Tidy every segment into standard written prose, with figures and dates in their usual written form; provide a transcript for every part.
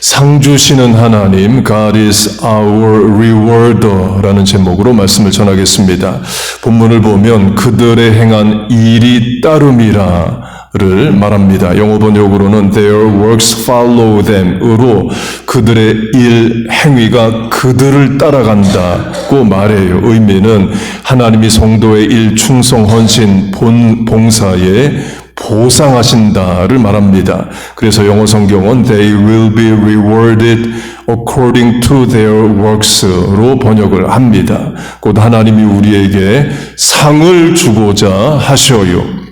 상 주시는 하나님, God is our rewarder 라는 제목으로 말씀을 전하겠습니다. 본문을 보면 그들의 행한 일이 따름이라 를 말합니다. 영어 번역으로는 their works follow them 으로 그들의 일, 행위가 그들을 따라간다고 말해요. 의미는 하나님이 성도의 일, 충성, 헌신, 봉사에 보상하신다를 말합니다. 그래서 영어 성경은 they will be rewarded according to their works로 번역을 합니다. 곧 하나님이 우리에게 상을 주고자 하셔요.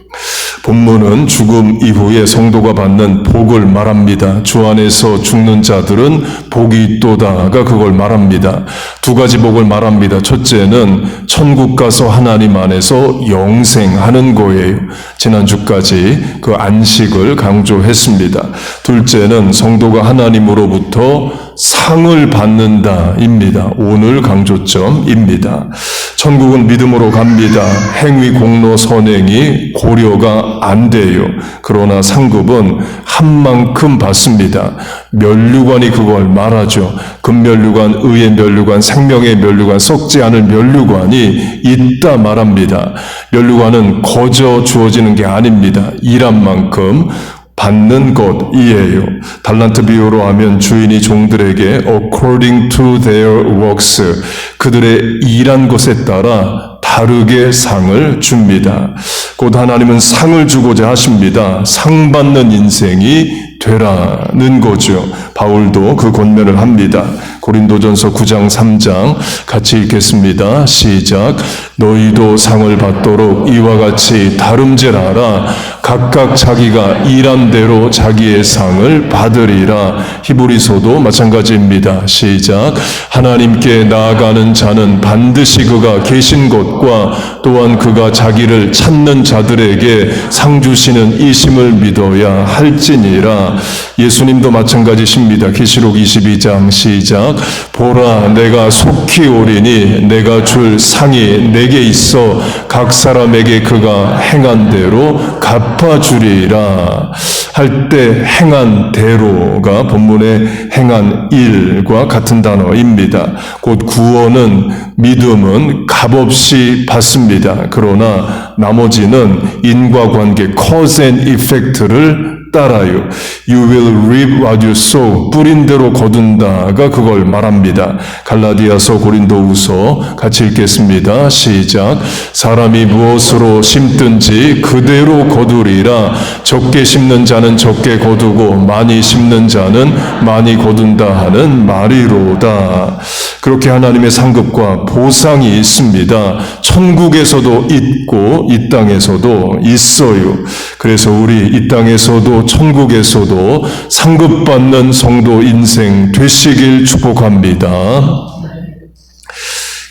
본문은 죽음 이후에 성도가 받는 복을 말합니다. 주 안에서 죽는 자들은 복이 있도다가 그걸 말합니다. 두 가지 복을 말합니다. 첫째는 천국 가서 하나님 안에서 영생하는 거예요. 지난주까지 그 안식을 강조했습니다. 둘째는 성도가 하나님으로부터 상을 받는다입니다. 오늘 강조점입니다. 천국은 믿음으로 갑니다. 행위, 공로, 선행이 고려가 안 돼요. 그러나 상급은 한 만큼 받습니다. 면류관이 그걸 말하죠. 금면류관, 의의 면류관, 생명의 면류관, 썩지 않을 면류관이 있다 말합니다. 면류관은 거저 주어지는 게 아닙니다. 일한 만큼 받는 것이에요. 달란트 비유로 하면 주인이 종들에게 according to their works 그들의 일한 것에 따라 다르게 상을 줍니다. 곧 하나님은 상을 주고자 하십니다. 상 받는 인생이 되라는 거죠. 바울도 그 권면을 합니다. 고린도전서 9장 3장 같이 읽겠습니다. 시작. 너희도 상을 받도록 이와 같이 다름질하라. 각각 자기가 일한 대로 자기의 상을 받으리라. 히브리서도 마찬가지입니다. 시작. 하나님께 나아가는 자는 반드시 그가 계신 곳과 또한 그가 자기를 찾는 자들에게 상 주시는 이심을 믿어야 할지니라. 예수님도 마찬가지십니다. 계시록 22장 시작. 보라 내가 속히 오리니 내가 줄 상이 내게 있어 각 사람에게 그가 행한 대로 갚아주리라. 할 때 행한 대로가 본문의 행한 일과 같은 단어입니다. 곧 구원은 믿음은 값없이 받습니다. 그러나 나머지는 인과관계 cause and effect를 따라요. You will reap what you sow. 뿌린 대로 거둔다가 그걸 말합니다. 갈라디아서 고린도후서 같이 읽겠습니다. 시작. 사람이 무엇으로 심든지 그대로 거두리라. 적게 심는 자는 적게 거두고 많이 심는 자는 많이 거둔다 하는 말이로다. 그렇게 하나님의 상급과 보상이 있습니다. 천국에서도 있고 이 땅에서도 있어요. 그래서 우리 이 땅에서도 천국에서도 상급받는 성도 인생 되시길 축복합니다.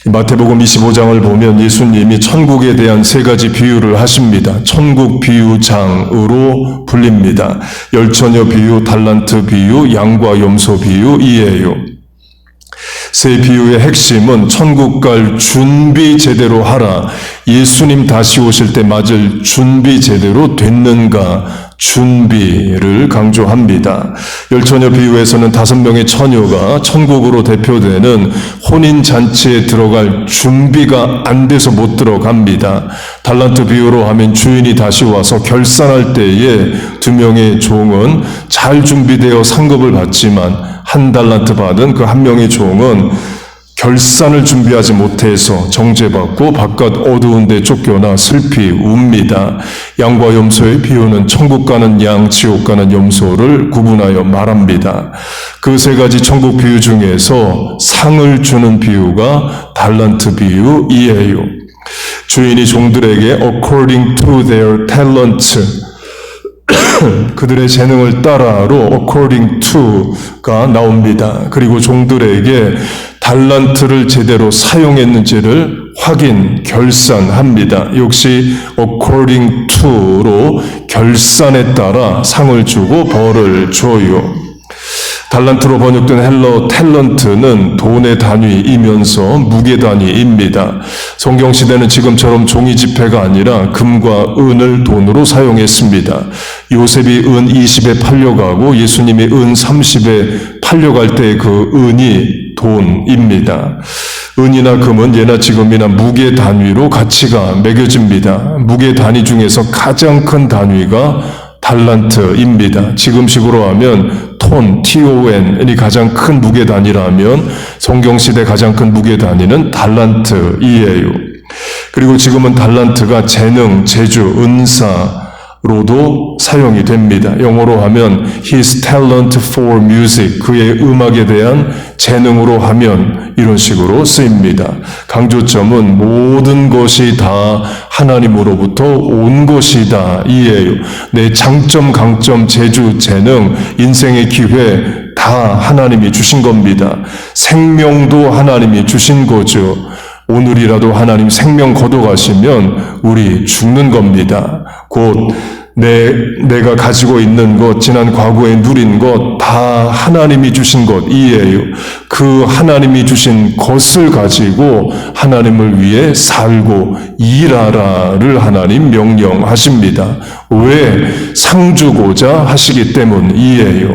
마태복음 25장을 보면 예수님이 천국에 대한 세 가지 비유를 하십니다. 천국 비유장으로 불립니다. 열처녀 비유, 달란트 비유, 양과 염소 비유이에요. 세 비유의 핵심은 천국 갈 준비 제대로 하라. 예수님 다시 오실 때 맞을 준비 제대로 됐는가? 준비를 강조합니다. 열처녀 비유에서는 5명의 처녀가 천국으로 대표되는 혼인잔치에 들어갈 준비가 안 돼서 못 들어갑니다. 달란트 비유로 하면 주인이 다시 와서 결산할 때에 2명의 종은 잘 준비되어 상급을 받지만 1달란트 받은 그 1명의 종은 결산을 준비하지 못해서 정죄받고 바깥 어두운 데 쫓겨나 슬피 웁니다. 양과 염소의 비유는 천국 가는 양, 지옥 가는 염소를 구분하여 말합니다. 그 세 가지 천국 비유 중에서 상을 주는 비유가 달란트 비유이에요. 주인이 종들에게 according to their talent 그들의 재능을 따라로 according to가 나옵니다. 그리고 종들에게 달란트를 제대로 사용했는지를 확인, 결산합니다. 역시 according to로 결산에 따라 상을 주고 벌을 줘요. 달란트로 번역된 헬러 탤런트는 돈의 단위이면서 무게 단위입니다. 성경시대는 지금처럼 종이 지폐가 아니라 금과 은을 돈으로 사용했습니다. 요셉이 은 20에 팔려가고 예수님이 은 30에 팔려갈 때 그 은이 돈입니다. 은이나 금은 예나 지금이나 무게 단위로 가치가 매겨집니다. 무게 단위 중에서 가장 큰 단위가 달란트입니다. 지금식으로 하면 톤, TON이 가장 큰 무게 단위라면 성경시대 가장 큰 무게 단위는 달란트이에요. 그리고 지금은 달란트가 재능, 재주, 은사로도 사용이 됩니다. 영어로 하면 His talent for music, 그의 음악에 대한 재능으로 하면 이런 식으로 쓰입니다. 강조점은 모든 것이 다 하나님으로부터 온 것이다 이에요. 내 장점, 강점, 재주, 재능, 인생의 기회 다 하나님이 주신 겁니다. 생명도 하나님이 주신 거죠. 오늘이라도 하나님 생명 걷어가시면 우리 죽는 겁니다. 곧 내가 가지고 있는 것, 지난 과거에 누린 것 다 하나님이 주신 것이에요. 그 하나님이 주신 것을 가지고 하나님을 위해 살고 일하라를 하나님 명령하십니다. 왜? 상 주고자 하시기 때문이에요.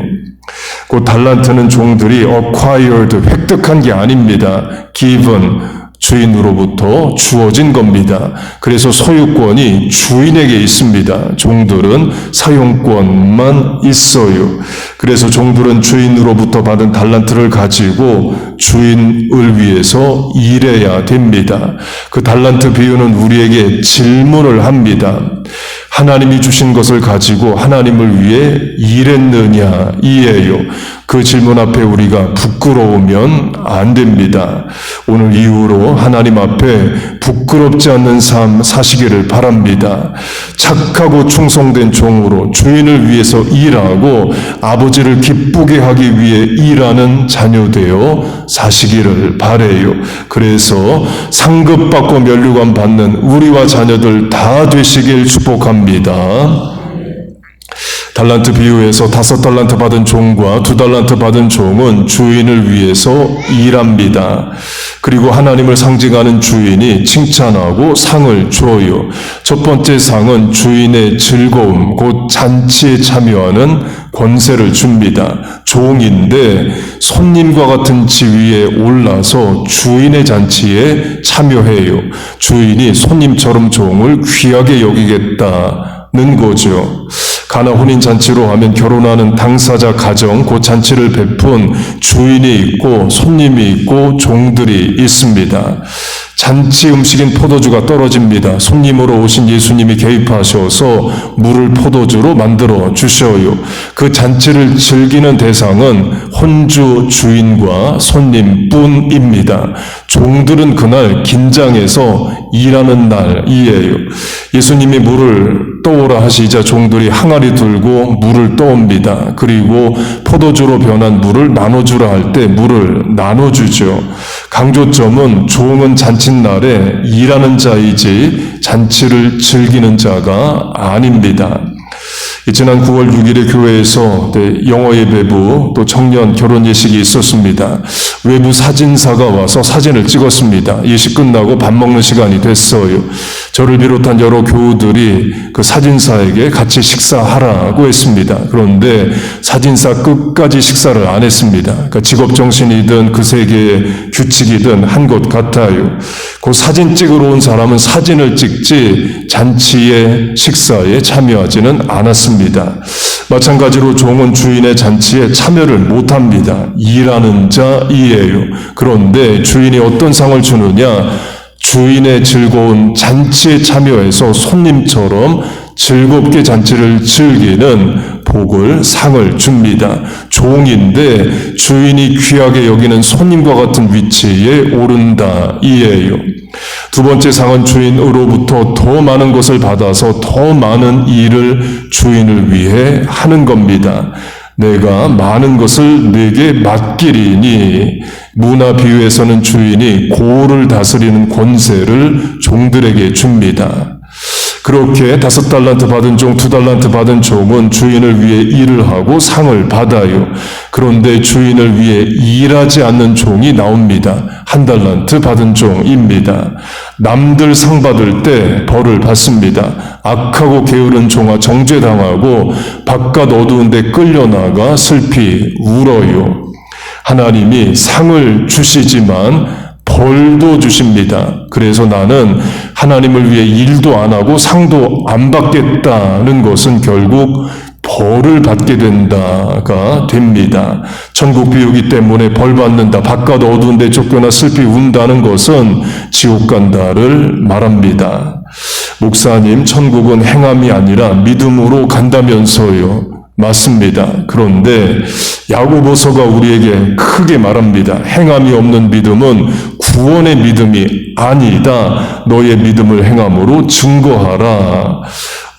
그 달란트는 종들이 acquired, 획득한 게 아닙니다. given, 주인으로부터 주어진 겁니다. 그래서 소유권이 주인에게 있습니다. 종들은 사용권만 있어요. 그래서 종들은 주인으로부터 받은 달란트를 가지고 주인을 위해서 일해야 됩니다. 그 달란트 비유는 우리에게 질문을 합니다. 하나님이 주신 것을 가지고 하나님을 위해 일했느냐 이에요. 그 질문 앞에 우리가 부끄러우면 안 됩니다. 오늘 이후로 하나님 앞에 부끄럽지 않는 삶 사시기를 바랍니다. 착하고 충성된 종으로 주인을 위해서 일하고 아버지를 기쁘게 하기 위해 일하는 자녀 되어 사시기를 바래요. 그래서 상급받고 면류관 받는 우리와 자녀들 다 되시길 축복합니다. 달란트 비유에서 5달란트 받은 종과 2달란트 받은 종은 주인을 위해서 일합니다. 그리고 하나님을 상징하는 주인이 칭찬하고 상을 줘요. 첫 번째 상은 주인의 즐거움, 곧 잔치에 참여하는 권세를 줍니다. 종인데 손님과 같은 지위에 올라서 주인의 잔치에 참여해요. 주인이 손님처럼 종을 귀하게 여기겠다는 거죠. 가나 혼인잔치로 하면 결혼하는 당사자 가정, 그 잔치를 베푼 주인이 있고 손님이 있고 종들이 있습니다. 잔치 음식인 포도주가 떨어집니다. 손님으로 오신 예수님이 개입하셔서 물을 포도주로 만들어 주셔요. 그 잔치를 즐기는 대상은 혼주 주인과 손님뿐입니다. 종들은 그날 긴장해서 일하는 날이에요. 예수님이 물을 떠오라 하시자 종들이 항아리 들고 물을 떠옵니다. 그리고 포도주로 변한 물을 나눠주라 할 때 물을 나눠주죠. 강조점은 종은 잔칫날에 일하는 자이지 잔치를 즐기는 자가 아닙니다. 지난 9월 6일에 교회에서 영어 예배부 또 청년 결혼 예식이 있었습니다. 외부 사진사가 와서 사진을 찍었습니다. 예식 끝나고 밥 먹는 시간이 됐어요. 저를 비롯한 여러 교우들이 그 사진사에게 같이 식사하라고 했습니다. 그런데 사진사 끝까지 식사를 안 했습니다. 그러니까 직업정신이든 그 세계의 규칙이든 한 것 같아요. 그 사진 찍으러 온 사람은 사진을 찍지 잔치의 식사에 참여하지는 않았습니다. 마찬가지로 종은 주인의 잔치에 참여를 못합니다. 일하는 자이에요. 그런데 주인이 어떤 상을 주느냐? 주인의 즐거운 잔치에 참여해서 손님처럼 즐겁게 잔치를 즐기는 복을, 상을 줍니다. 종인데 주인이 귀하게 여기는 손님과 같은 위치에 오른다 이에요. 두 번째 상은 주인으로부터 더 많은 것을 받아서 더 많은 일을 주인을 위해 하는 겁니다. 내가 많은 것을 네게 맡기리니. 문화 비유에서는 주인이 고를 다스리는 권세를 종들에게 줍니다. 그렇게 5달란트 받은 종, 2달란트 받은 종은 주인을 위해 일을 하고 상을 받아요. 그런데 주인을 위해 일하지 않는 종이 나옵니다. 1달란트 받은 종입니다. 남들 상 받을 때 벌을 받습니다. 악하고 게으른 종아 정죄당하고 바깥 어두운 데 끌려나가 슬피 울어요. 하나님이 상을 주시지만 벌도 주십니다. 그래서 나는 하나님을 위해 일도 안 하고 상도 안 받겠다는 것은 결국 벌을 받게 된다가 됩니다. 천국 비우기 때문에 벌 받는다, 바깥 어두운 데 쫓겨나 슬피 운다는 것은 지옥 간다를 말합니다. 목사님, 천국은 행함이 아니라 믿음으로 간다면서요. 맞습니다. 그런데 야고보서가 우리에게 크게 말합니다. 행함이 없는 믿음은 구원의 믿음이 아니다. 너의 믿음을 행함으로 증거하라.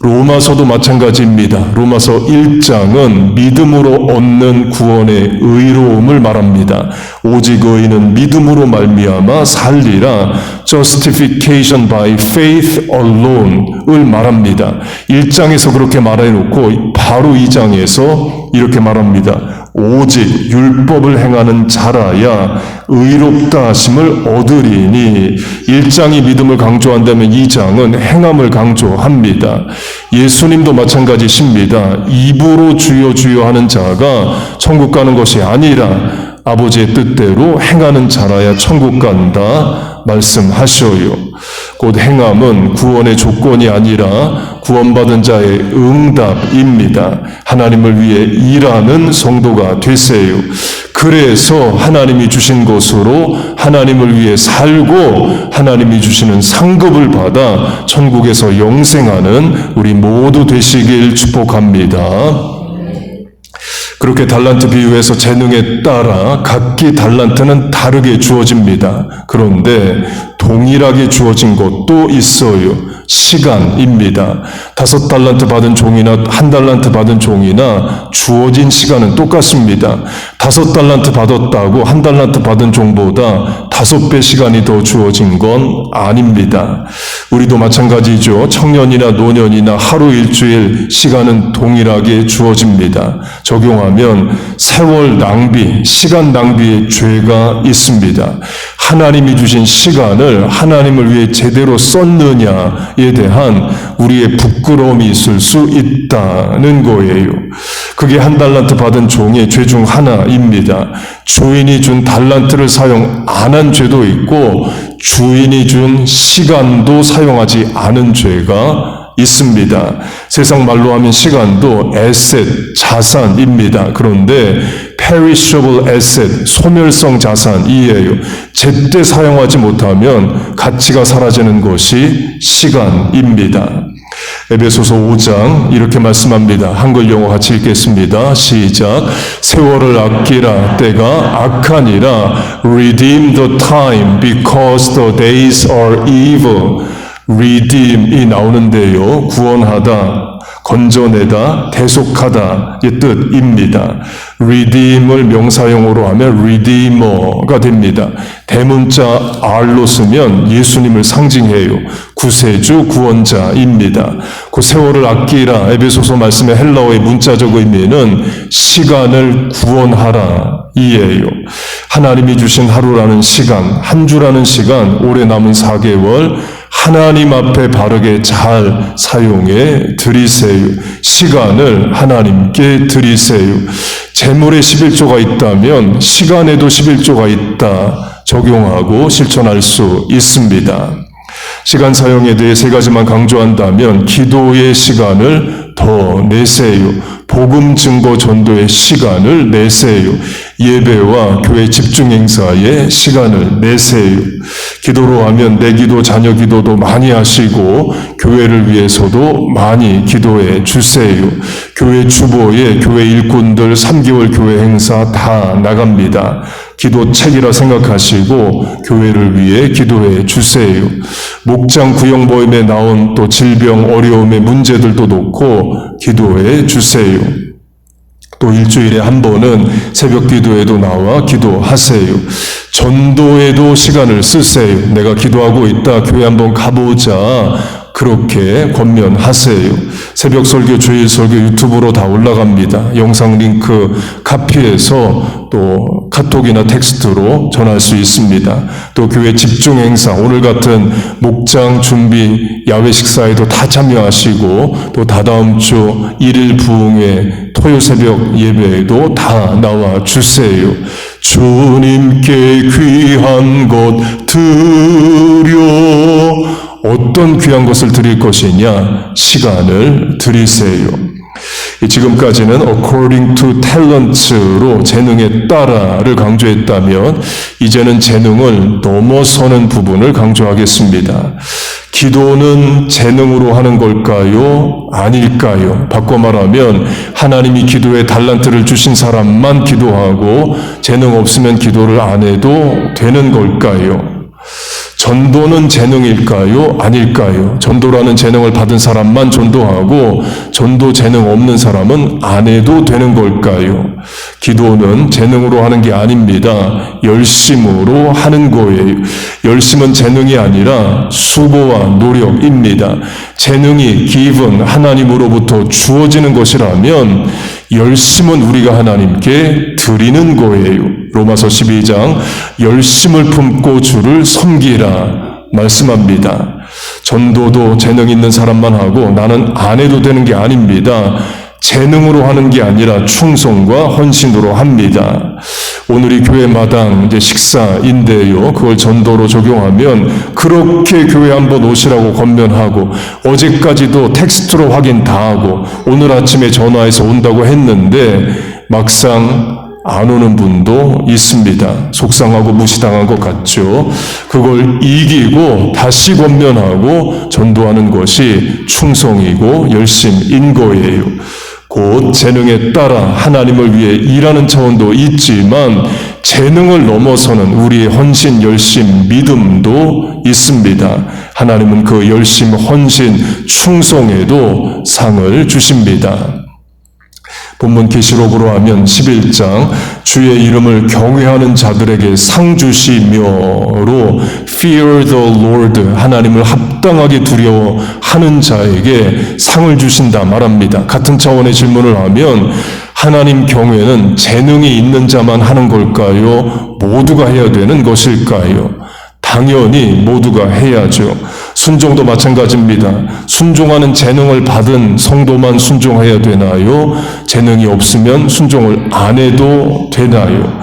로마서도 마찬가지입니다. 로마서 1장은 믿음으로 얻는 구원의 의로움을 말합니다. 오직 의인은 믿음으로 말미암아 살리라. Justification by faith alone을 말합니다. 1장에서 그렇게 말해놓고 바로 2장에서 이렇게 말합니다. 오직 율법을 행하는 자라야 의롭다 하심을 얻으리니. 1장이 믿음을 강조한다면 2장은 행함을 강조합니다. 예수님도 마찬가지십니다. 입으로 주여 주여 하는 자가 천국 가는 것이 아니라 아버지의 뜻대로 행하는 자라야 천국 간다 말씀하셔요. 곧 행함은 구원의 조건이 아니라 구원받은 자의 응답입니다. 하나님을 위해 일하는 성도가 되세요. 그래서 하나님이 주신 것으로 하나님을 위해 살고 하나님이 주시는 상급을 받아 천국에서 영생하는 우리 모두 되시길 축복합니다. 그렇게 달란트 비유에서 재능에 따라 각기 달란트는 다르게 주어집니다. 그런데 동일하게 주어진 것도 있어요. 시간입니다. 5달란트 받은 종이나 1달란트 받은 종이나 주어진 시간은 똑같습니다. 5달란트 받았다고 1달란트 받은 종보다 5배 시간이 더 주어진 건 아닙니다. 우리도 마찬가지죠. 청년이나 노년이나 하루 일주일 시간은 동일하게 주어집니다. 적용하면 세월 낭비, 시간 낭비의 죄가 있습니다. 하나님이 주신 시간을 하나님을 위해 제대로 썼느냐에 대한 우리의 부끄러움이 있을 수 있다는 거예요. 그게 1달란트 받은 종의 죄 중 하나입니다. 주인이 준 달란트를 사용 안 한 죄도 있고 주인이 준 시간도 사용하지 않은 죄가 있습니다. 세상 말로 하면 시간도 에셋, 자산입니다. 그런데 perishable asset, 소멸성 자산이에요. 제때 사용하지 못하면 가치가 사라지는 것이 시간입니다. 에베소서 5장 이렇게 말씀합니다. 한글 영어 같이 읽겠습니다. 시작. 세월을 아끼라. 때가 악하니라. Redeem the time because the days are evil. redeem이 나오는데요. 구원하다, 건져내다, 대속하다의 뜻입니다. redeem을 명사용어로 하면 redeemer가 됩니다. 대문자 R로 쓰면 예수님을 상징해요. 구세주, 구원자입니다. 그 세월을 아끼라, 에베소서 말씀의 헬라어의 문자적 의미는 시간을 구원하라 이에요. 하나님이 주신 하루라는 시간, 한 주라는 시간, 올해 남은 4개월 하나님 앞에 바르게 잘 사용해 드리세요. 시간을 하나님께 드리세요. 재물에 11조가 있다면 시간에도 11조가 있다. 적용하고 실천할 수 있습니다. 시간 사용에 대해 3가지만 강조한다면 기도의 시간을 더 내세요. 복음 증거 전도의 시간을 내세요. 예배와 교회 집중 행사에 시간을 내세요. 기도로 하면 내 기도, 자녀 기도도 많이 하시고 교회를 위해서도 많이 기도해 주세요. 교회 주보에 교회 일꾼들 3개월 교회 행사 다 나갑니다. 기도책이라 생각하시고 교회를 위해 기도해 주세요. 목장 구역 모임에 나온 또 질병, 어려움의 문제들도 놓고 기도해 주세요. 또 일주일에 한 번은 새벽 기도에도 나와 기도하세요. 전도에도 시간을 쓰세요. 내가 기도하고 있다. 교회 한번 가보자. 그렇게 권면하세요. 새벽 설교, 주일 설교 유튜브로 다 올라갑니다. 영상 링크 카피해서 또 카톡이나 텍스트로 전할 수 있습니다. 또 교회 집중 행사, 오늘 같은 목장 준비 야외 식사에도 다 참여하시고 또 다다음 주 1일 부흥회 토요 새벽 예배에도 다 나와 주세요. 주님께 귀한 것 드려. 어떤 귀한 것을 드릴 것이냐? 시간을 드리세요. 지금까지는 according to talents로 재능에 따라를 강조했다면 이제는 재능을 넘어서는 부분을 강조하겠습니다. 기도는 재능으로 하는 걸까요? 아닐까요? 바꿔 말하면 하나님이 기도에 달란트를 주신 사람만 기도하고 재능 없으면 기도를 안 해도 되는 걸까요? 전도는 재능일까요? 아닐까요? 전도라는 재능을 받은 사람만 전도하고 전도 재능 없는 사람은 안 해도 되는 걸까요? 기도는 재능으로 하는 게 아닙니다. 열심으로 하는 거예요. 열심은 재능이 아니라 수고와 노력입니다. 재능이 given 하나님으로부터 주어지는 것이라면 열심은 우리가 하나님께 드리는 거예요. 로마서 12장 열심을 품고 주를 섬기라 말씀합니다. 전도도 재능 있는 사람만 하고 나는 안 해도 되는 게 아닙니다. 재능으로 하는 게 아니라 충성과 헌신으로 합니다. 오늘이 교회 마당 이제 식사인데요. 그걸 전도로 적용하면 그렇게 교회 한번 오시라고 권면하고 어제까지도 텍스트로 확인 다 하고 오늘 아침에 전화해서 온다고 했는데 막상 안 오는 분도 있습니다. 속상하고 무시당한 것 같죠. 그걸 이기고 다시 권면하고 전도하는 것이 충성이고 열심인 거예요. 곧 재능에 따라 하나님을 위해 일하는 차원도 있지만 재능을 넘어서는 우리의 헌신, 열심, 믿음도 있습니다. 하나님은 그 열심, 헌신, 충성에도 상을 주십니다. 본문 계시록으로 하면 11장 주의 이름을 경외하는 자들에게 상 주시며로 fear the Lord 하나님을 합당하게 두려워하는 자에게 상을 주신다 말합니다. 같은 차원의 질문을 하면 하나님 경외는 재능이 있는 자만 하는 걸까요? 모두가 해야 되는 것일까요? 당연히 모두가 해야죠. 순종도 마찬가지입니다. 순종하는 재능을 받은 성도만 순종해야 되나요? 재능이 없으면 순종을 안 해도 되나요?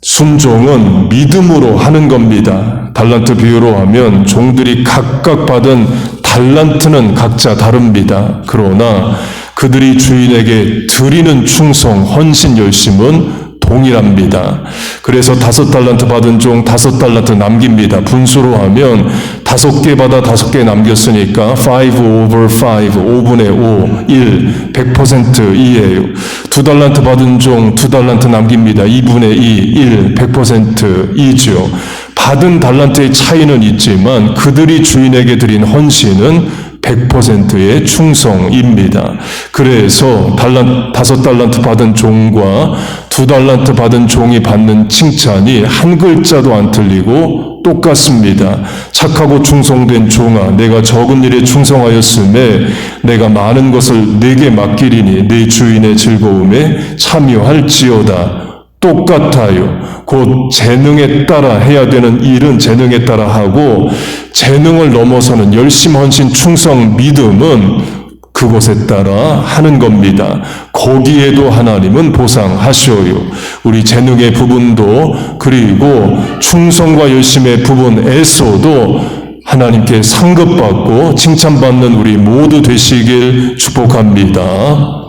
순종은 믿음으로 하는 겁니다. 달란트 비유로 하면 종들이 각각 받은 달란트는 각자 다릅니다. 그러나 그들이 주인에게 드리는 충성, 헌신, 열심은 동일합니다. 그래서 5달란트 받은 종 5달란트 남깁니다. 분수로 하면 5개 받아 5개 남겼으니까 5 over 5, 5분의 5, 1, 100%이에요. 2달란트 받은 종 2달란트 남깁니다. 2분의 2, 1, 100%이죠. 받은 달란트의 차이는 있지만 그들이 주인에게 드린 헌신은 100%의 충성입니다. 그래서 5달란트 받은 종과 2달란트 받은 종이 받는 칭찬이 한 글자도 안 틀리고 똑같습니다. 착하고 충성된 종아, 내가 적은 일에 충성하였음에 내가 많은 것을 내게 맡기리니 네 주인의 즐거움에 참여할지어다. 똑같아요. 곧 재능에 따라 해야 되는 일은 재능에 따라 하고 재능을 넘어서는 열심, 헌신, 충성, 믿음은 그것에 따라 하는 겁니다. 거기에도 하나님은 보상하셔요. 우리 재능의 부분도 그리고 충성과 열심의 부분에서도 하나님께 상급받고 칭찬받는 우리 모두 되시길 축복합니다.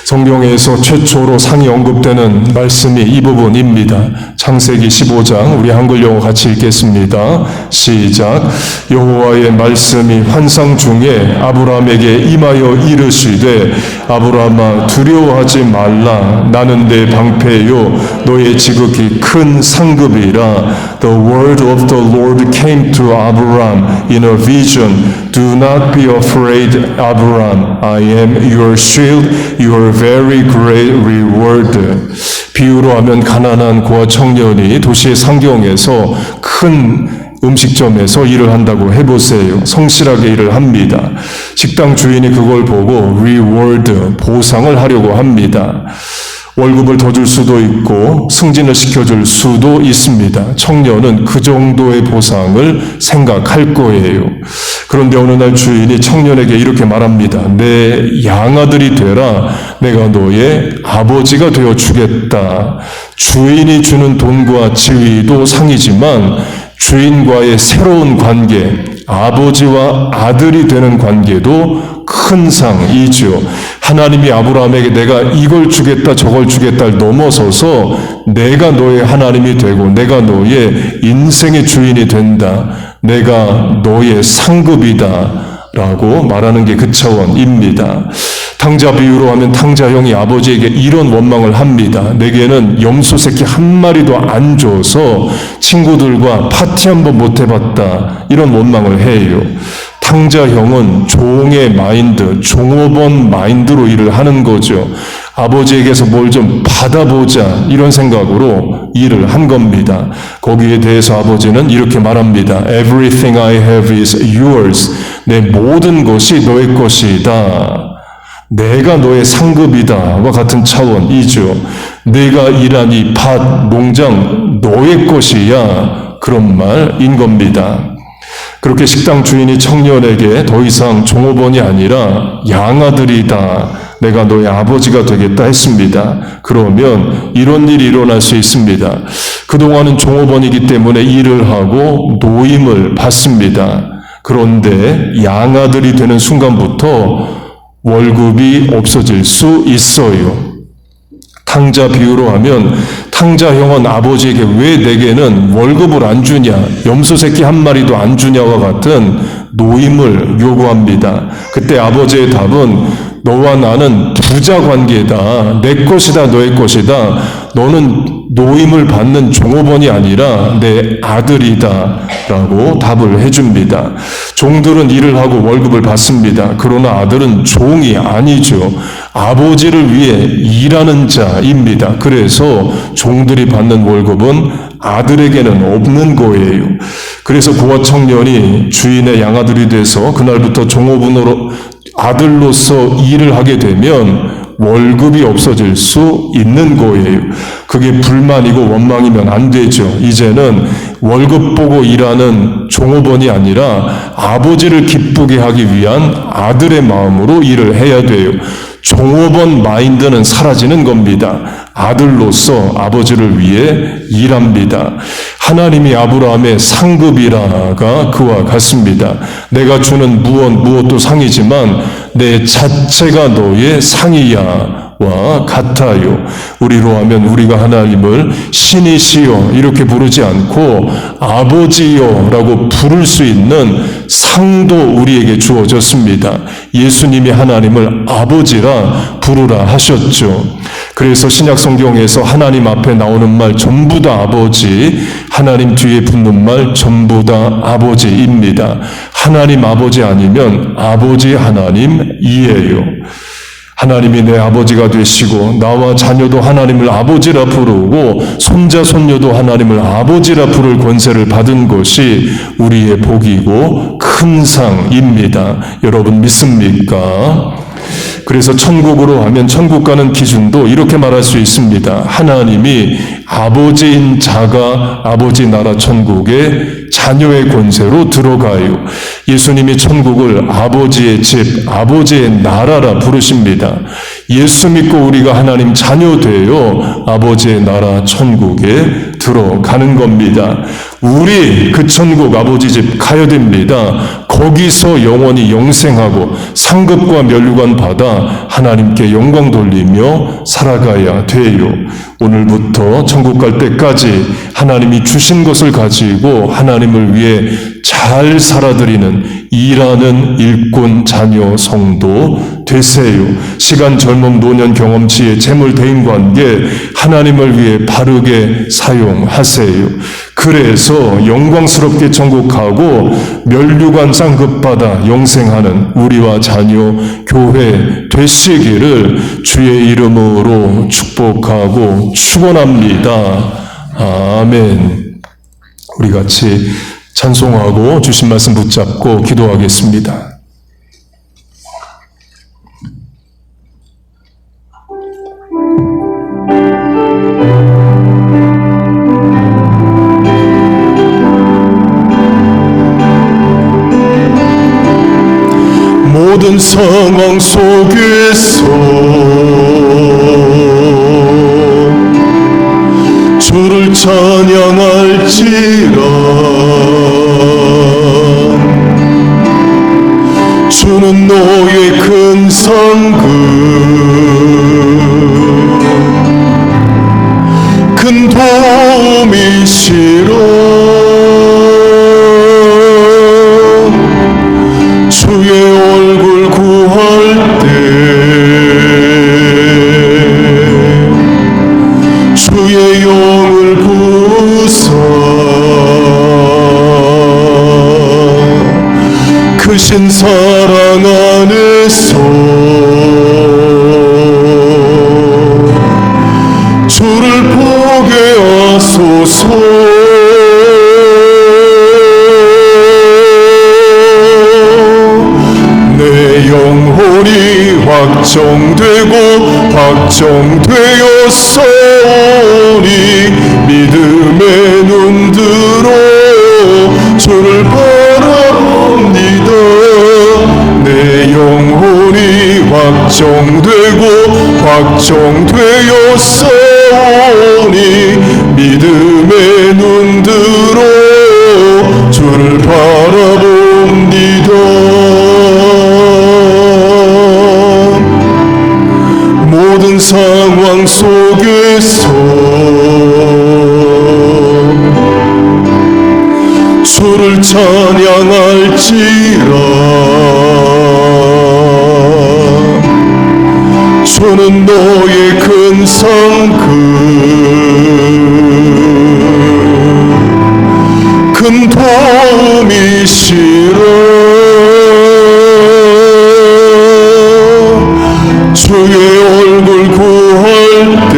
성경에서 최초로 상이 언급되는 말씀이 이 부분입니다. 창세기 15장 우리 한글 영어 같이 읽겠습니다. 시작. 여호와의 말씀이 환상 중에 아브라함에게 임하여 이르시되 아브라함아 두려워하지 말라. 나는 내 방패요 너의 지극히 큰 상급이라. The word of the Lord came to Abraham in a vision. Do not be afraid, Abraham. I am your shield, your very great reward. 비유로 하면 가난한 고아 청년이 도시의 상경에서 큰 음식점에서 일을 한다고 해보세요. 성실하게 일을 합니다. 식당 주인이 그걸 보고 reward, 보상을 하려고 합니다. 월급을 더 줄 수도 있고 승진을 시켜줄 수도 있습니다. 청년은 그 정도의 보상을 생각할 거예요. 그런데 어느 날 주인이 청년에게 이렇게 말합니다. 내 양아들이 되라. 내가 너의 아버지가 되어 주겠다. 주인이 주는 돈과 지위도 상이지만 주인과의 새로운 관계, 아버지와 아들이 되는 관계도 큰 상이죠. 하나님이 아브라함에게 내가 이걸 주겠다 저걸 주겠다를 넘어서서 내가 너의 하나님이 되고 내가 너의 인생의 주인이 된다. 내가 너의 상급이다. 라고 말하는 게 그 차원입니다. 탕자 비유로 하면 탕자 형이 아버지에게 이런 원망을 합니다. 내게는 염소 새끼 한 마리도 안 줘서 친구들과 파티 한번 못 해봤다. 이런 원망을 해요. 탕자 형은 종의 마인드, 종업원 마인드로 일을 하는 거죠. 아버지에게서 뭘 좀 받아보자 이런 생각으로 일을 한 겁니다. 거기에 대해서 아버지는 이렇게 말합니다. Everything I have is yours. 내 모든 것이 너의 것이다. 내가 너의 상급이다와 같은 차원이죠. 내가 일한 이 밭, 농장 너의 것이야. 그런 말인 겁니다. 그렇게 식당 주인이 청년에게 더 이상 종업원이 아니라 양아들이다. 내가 너의 아버지가 되겠다 했습니다. 그러면 이런 일이 일어날 수 있습니다. 그동안은 종업원이기 때문에 일을 하고 노임을 받습니다. 그런데 양아들이 되는 순간부터 월급이 없어질 수 있어요. 탕자 비유로 하면 탕자 형은 아버지에게 왜 내게는 월급을 안 주냐, 염소 새끼 한 마리도 안 주냐와 같은 노임을 요구합니다. 그때 아버지의 답은 너와 나는 부자 관계다. 내 것이다, 너의 것이다. 너는 노임을 받는 종업원이 아니라 내 아들이다. 라고 답을 해줍니다. 종들은 일을 하고 월급을 받습니다. 그러나 아들은 종이 아니죠. 아버지를 위해 일하는 자입니다. 그래서 종들이 받는 월급은 아들에게는 없는 거예요. 그래서 고아 청년이 주인의 양아들이 돼서 그날부터 종업원으로 아들로서 일을 하게 되면 월급이 없어질 수 있는 거예요. 그게 불만이고 원망이면 안 되죠. 이제는 월급 보고 일하는 종업원이 아니라 아버지를 기쁘게 하기 위한 아들의 마음으로 일을 해야 돼요. 종업원 마인드는 사라지는 겁니다. 아들로서 아버지를 위해 일합니다. 하나님이 아브라함의 상급이라가 그와 같습니다. 내가 주는 무엇도 상이지만 내 자체가 너의 상이야. 와 같아요. 우리로 하면 우리가 하나님을 신이시여 이렇게 부르지 않고 아버지여 라고 부를 수 있는 상도 우리에게 주어졌습니다. 예수님이 하나님을 아버지라 부르라 하셨죠. 그래서 신약성경에서 하나님 앞에 나오는 말 전부 다 아버지, 하나님 뒤에 붙는 말 전부 다 아버지입니다. 하나님 아버지 아니면 아버지 하나님이에요. 하나님이 내 아버지가 되시고 나와 자녀도 하나님을 아버지라 부르고 손자 손녀도 하나님을 아버지라 부를 권세를 받은 것이 우리의 복이고 큰 상입니다. 여러분 믿습니까? 그래서 천국으로 하면 천국 가는 기준도 이렇게 말할 수 있습니다. 하나님이 아버지인 자가 아버지 나라 천국에 자녀의 권세로 들어가요. 예수님이 천국을 아버지의 집, 아버지의 나라라 부르십니다. 예수 믿고 우리가 하나님 자녀 되어 아버지의 나라 천국에 들어가는 겁니다. 우리 그 천국 아버지 집 가야 됩니다. 거기서 영원히 영생하고 상급과 면류관 받아 하나님께 영광 돌리며 살아가야 돼요. 오늘부터 천국 갈 때까지 하나님이 주신 것을 가지고 하나님을 위해 잘 살아드리는 일하는 일꾼 자녀 성도 되세요. 시간, 젊음, 노년, 경험치의 재물, 대인 관계 하나님을 위해 바르게 사용하세요. 그래서 영광스럽게 천국하고 면류관 상급받아 영생하는 우리와 자녀 교회 되시기를 주의 이름으로 축복하고 축원합니다. 아멘. 우리 같이 찬송하고 주신 말씀 붙잡고 기도하겠습니다. 모든 상황 속에서 주를 찬양할지라. 주는 너의 큰 상급, 큰 도움이시라. 주의 얼굴 구할 때 주의 영을 부사 크신 사랑 안에서 주를 보게 하소서. 영혼이 확정되고 확정되었사오니 믿음의 눈들어 주를 바라봅니다. 내 영혼이 확정되고 확정되었사오니 믿음의 눈들어 주를 바라봅니다. 모든 상황 속에서 주를 찬양할지라. 주는 너의 큰 상급, 큰 도움이시라. 주의 얼굴 구할 때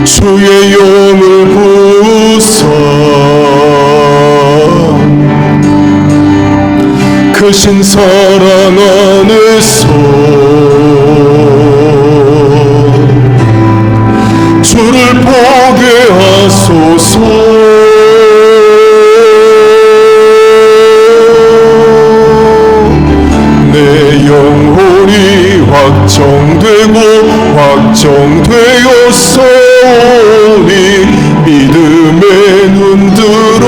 주의 영을 부사 크신 사랑 안에서 주를 보게 하소서. 영혼이 확정되고 확정되었사오니 믿음의 눈들어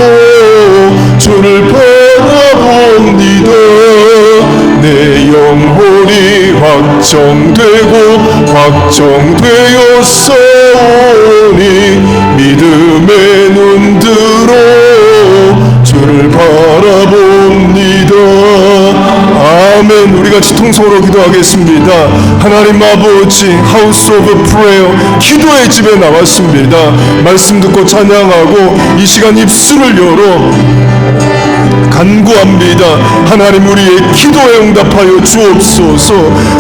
주를 바라봅니다. 내 영혼이 확정되고 확정되었사오니 믿음의 눈들어 주를 바라봅니다. 아멘. 우리 같이 통성으로 기도하겠습니다. 하나님 아버지, 하우스 오브 프레이어, 기도의 집에 나왔습니다. 말씀 듣고 찬양하고 이 시간 입술을 열어 간구합니다. 하나님, 우리의 기도에 응답하여 주옵소서.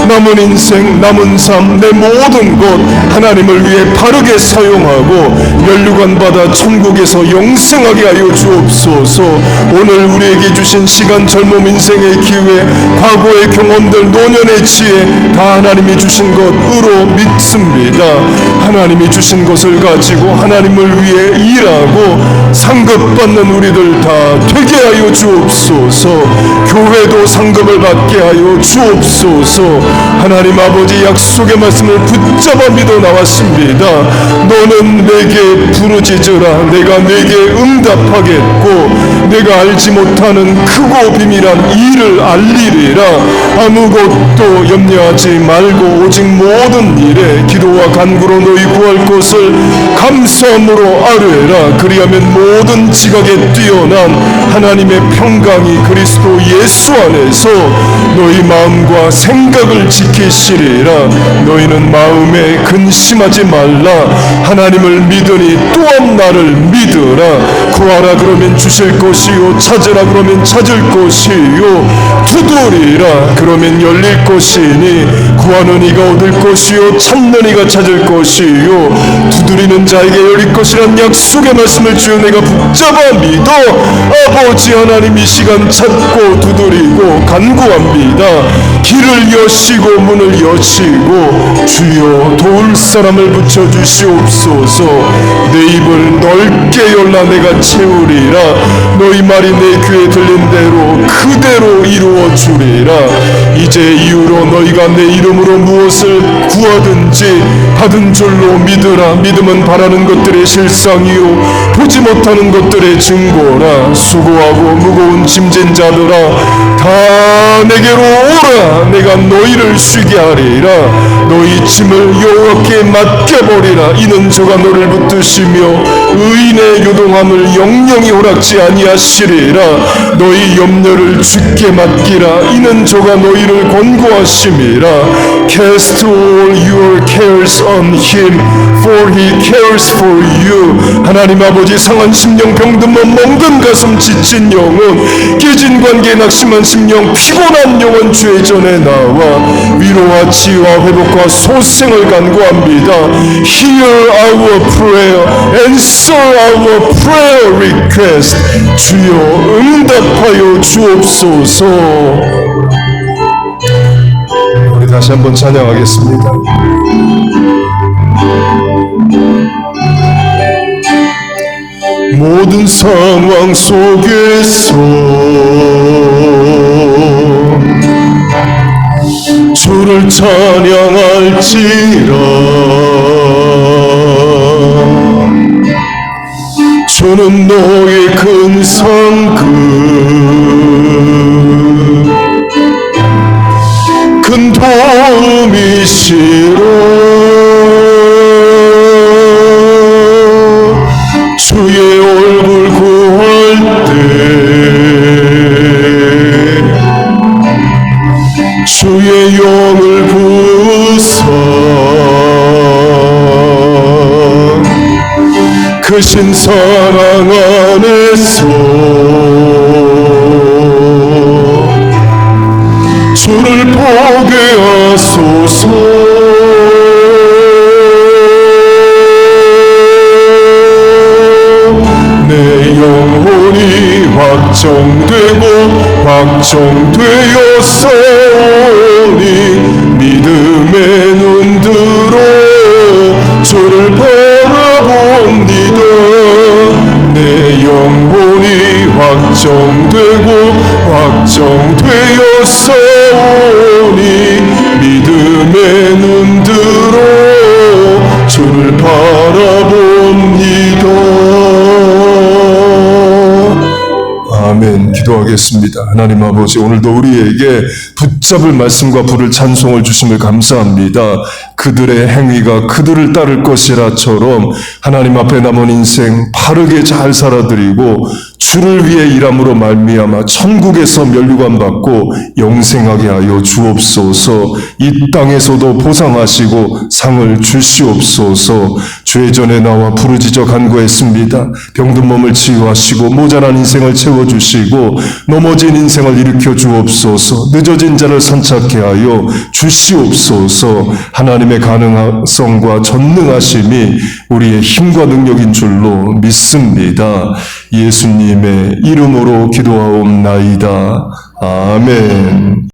남은 인생, 남은 삶, 내 모든 것 하나님을 위해 바르게 사용하고 면류관 받아 천국에서 영생하게 하여 주옵소서. 오늘 우리에게 주신 시간, 젊음, 인생의 기회, 과거의 경험들, 노년의 지혜 다 하나님이 주신 것으로 믿습니다. 하나님이 주신 것을 가지고 하나님을 위해 일하고 상급받는 우리들 다 되게 하여 주옵소서. 교회도 상급을 받게 하여 주옵소서. 하나님 아버지, 약속의 말씀을 붙잡아 믿어 나왔습니다. 너는 내게 부르짖으라. 내가 내게 응답하겠고 내가 알지 못하는 크고 비밀한 일을 알리리라. 아무것도 염려하지 말고 오직 모든 일에 기도와 간구로 너희 구할 것을 감사함으로 아뢰라. 그리하면 모든 지각에 뛰어난 하나님의 평강이 그리스도 예수 안에서 너희 마음과 생각을 지키시리라. 너희는 마음에 근심하지 말라. 하나님을 믿으니 또한 나를 믿으라. 구하라 그러면 주실 것이요 것이요 찾으라 그러면 찾을 것이요 두드리라 그러면 열릴 것이니 구하는 이가 얻을 것이요 찾는 이가 찾을 것이요 두드리는 자에게 열릴 것이란 약속의 말씀을 주여 내가 붙잡아 믿어 아버지 하나님 이 시간 찾고 두드리고 간구합니다. 길을 여시고 문을 여시고 주여 도울 사람을 붙여주시옵소서. 내 입을 넓게 열라 내가 채우리라. 너희 말이 내 귀에 들린 대로 그대로 이루어 주리라. 이제 이후로 너희가 내 이름으로 무엇을 구하든지 받은 줄로 믿으라. 믿음은 바라는 것들의 실상이요 보지 못하는 것들의 증거라. 수고하고 무거운 짐진 자들아 다 내게로 오라. 내가 너희를 쉬게 하리라. 너희 짐을 여호와께 맡겨버리라. 이는 저가 너를 붙드시며 의인의 요동함을 영영히 허락지 아니하시리라. 너희 염려를 주께 맡기라. 이는 저가 너희를 권고하심이라. Cast all your cares on him, for he cares for you. 하나님 아버지 상한 심령 병든 몸 멍든 가슴 지친 영혼 깨진 관계 낙심한 심령 피곤한 영혼 주의 전에 나와 위로와 치유와 회복과 소생을 간구합니다. Hear our prayer, answer our prayer request. 주여 응답하여 주옵소서. 우리 다시 한번 찬양하겠습니다. 모든 상황 속에서 주를 찬양할지라. 주는 너의 큰 상급 큰 도움이시로. 주의 얼굴 구할 때 주의 영을 부사 크신 사랑 안에서 주를 보게 하소서. 확정되고 확정되었사오니 믿음의 눈들어 주를 바라봅니다. 내 영혼이 확정되고 확정되었사오니 믿음의 눈들어 주를 바라봅니다. 아멘. 기도하겠습니다. 하나님 아버지, 오늘도 우리에게 붙잡을 말씀과 부를 찬송을 주심을 감사합니다. 그들의 행위가 그들을 따를 것이라처럼 하나님 앞에 남은 인생 바르게 잘 살아드리고 주를 위해 일함으로 말미암아 천국에서 면류관 받고 영생하게 하여 주옵소서. 이 땅에서도 보상하시고 상을 주시옵소서. 주의 전에 나와 부르짖어 간구했습니다. 병든 몸을 치유하시고 모자란 인생을 채워주시고 넘어진 인생을 일으켜 주옵소서. 늦어진 자를 선착케 하여 주시옵소서. 하나님의 가능성과 전능하심이 우리의 힘과 능력인 줄로 믿습니다. 예수님의 이름으로 기도하옵나이다. 아멘.